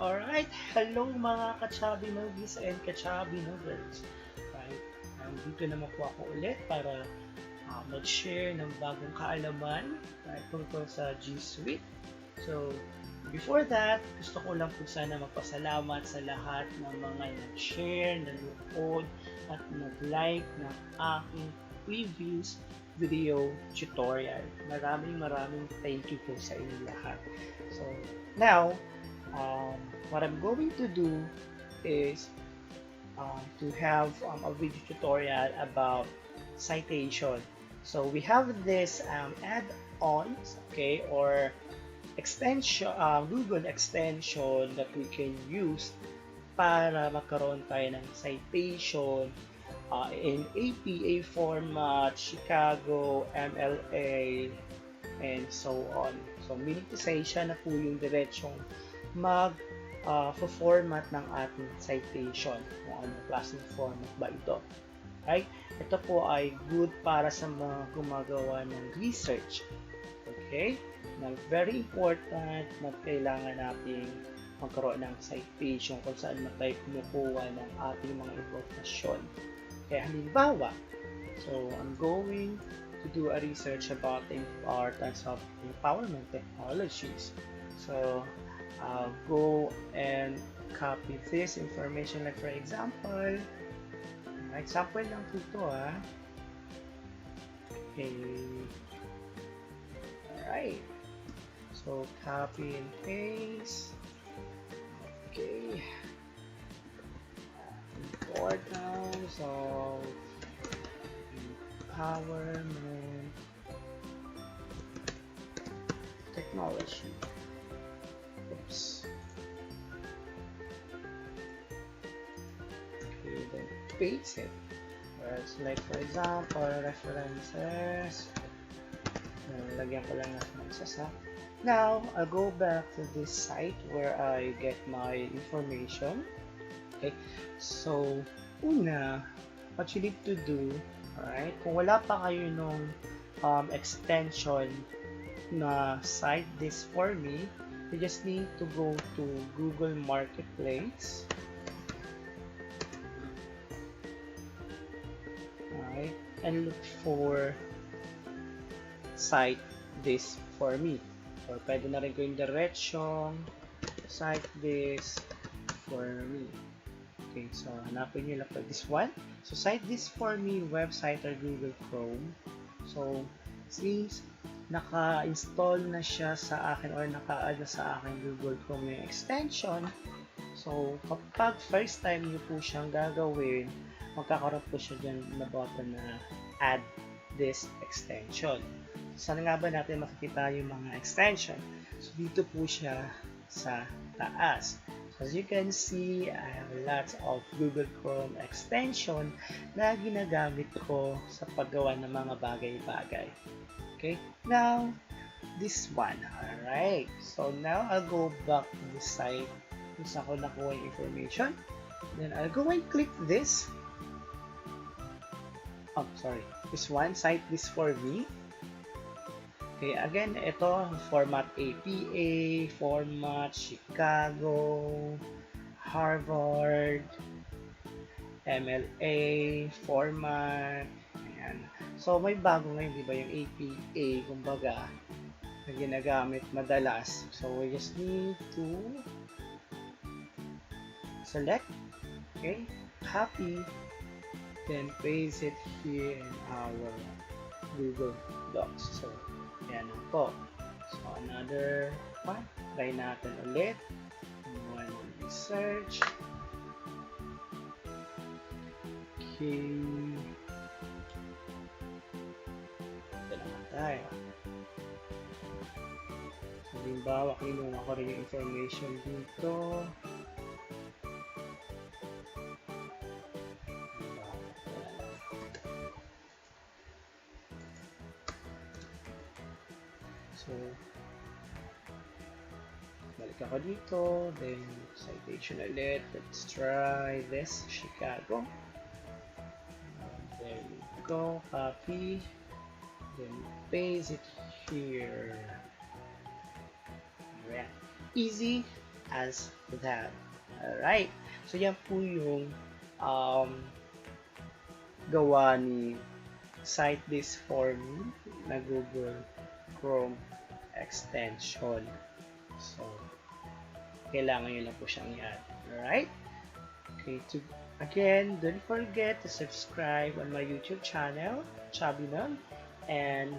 Alright, hello mga ka-chubby nuggies and ka-chubby nuggers. Right, dito naman po ako ulit para mag-share ng bagong kaalaman tungkol sa G Suite. So, before that, gusto ko lang po sana magpasalamat sa lahat ng mga nag-share, nanood, at nag-like ng aking previous video tutorial. Maraming thank you po sa inyo lahat. So, now, what I'm going to do is to have a video tutorial about citation. So we have this add-ons, okay, or extension, Google extension that we can use para magkaroon tayo ng citation in APA format, Chicago, MLA, and so on. So, meaning to say, siya na po yung diretsong mag-format ng ating citation. Kung ano klaseng format ba ito. Right? Ito po ay good para sa mga gumagawa ng research. Okay? Na very important na kailangan nating magkaroon ng citation kung saan tayo kumukuha ng ating mga impormasyon. Kaya halimbawa, so I'm going to do a research about the importance of empowerment technologies. So I'll go and copy this information, like for example lang ito Okay. Alright. So copy and paste. Okay. Importance of empowerment technology. Oops. Okay, then paste it. Whereas, like for example, references. Lagyan ko lang ng isa. Now, I'll go back to this site where I get my information. Okay, so una, what you need to do, alright, kung wala pa kayo nung extension na Cite this for me, you just need to go to Google Marketplace. Alright, and look for Cite this for me. Or pwede na rin ko yung diretsyon, Cite this for me. Okay, so hanapin nyo lang po this one. So, Cite this for me website or Google Chrome. So, since naka-install na siya sa akin or naka-add na sa akin Google Chrome yung extension, so kapag first time nyo po siyang gagawin, magkakaroon po siya dyan na button na add this extension. So, saan nga ba natin makikita yung mga extension? So, dito po siya sa taas. As you can see, I have lots of Google Chrome extension na ginagamit ko sa paggawa ng mga bagay-bagay. Okay, now, this one. Alright, so now I'll go back to the site kung saan ko nakuha yung information. Then I'll go and click this. Oh, sorry. This one, Cite this for me. Okay, again, ito, format APA, format Chicago, Harvard, MLA, format, ayan. So, may bago ngayon, di ba, yung APA, kumbaga, na ginagamit madalas. So, we just need to select, okay, copy, then paste it here in our Google Docs. So, ayan na po. So, another one. Try natin ulit. One research. Okay. Ito naman tayo. So, halimbawa, kinuha ko rin yung information dito. So, balik ako dito, then citation ulit. Let's try this, Chicago. There you go, copy, then paste it here. Alright, easy as that. Alright. So, yan po yung um, gawa ni Cite This For Me na Google Chrome extension. So, kailangan nyo lang po siyang i-add. Alright? Okay, again, don't forget to subscribe on my YouTube channel, Chubby Nug, and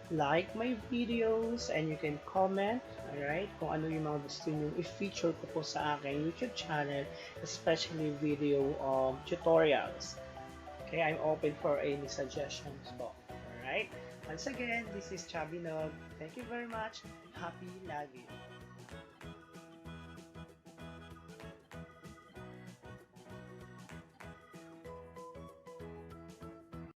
like my videos, and you can comment, alright, kung ano yung mga gusto nyo i-feature ko po sa aking YouTube channel, especially video tutorials. Okay, I'm open for any suggestions po. Alright? Once again, this is Chubby Nug. Thank you very much. Happy lagi.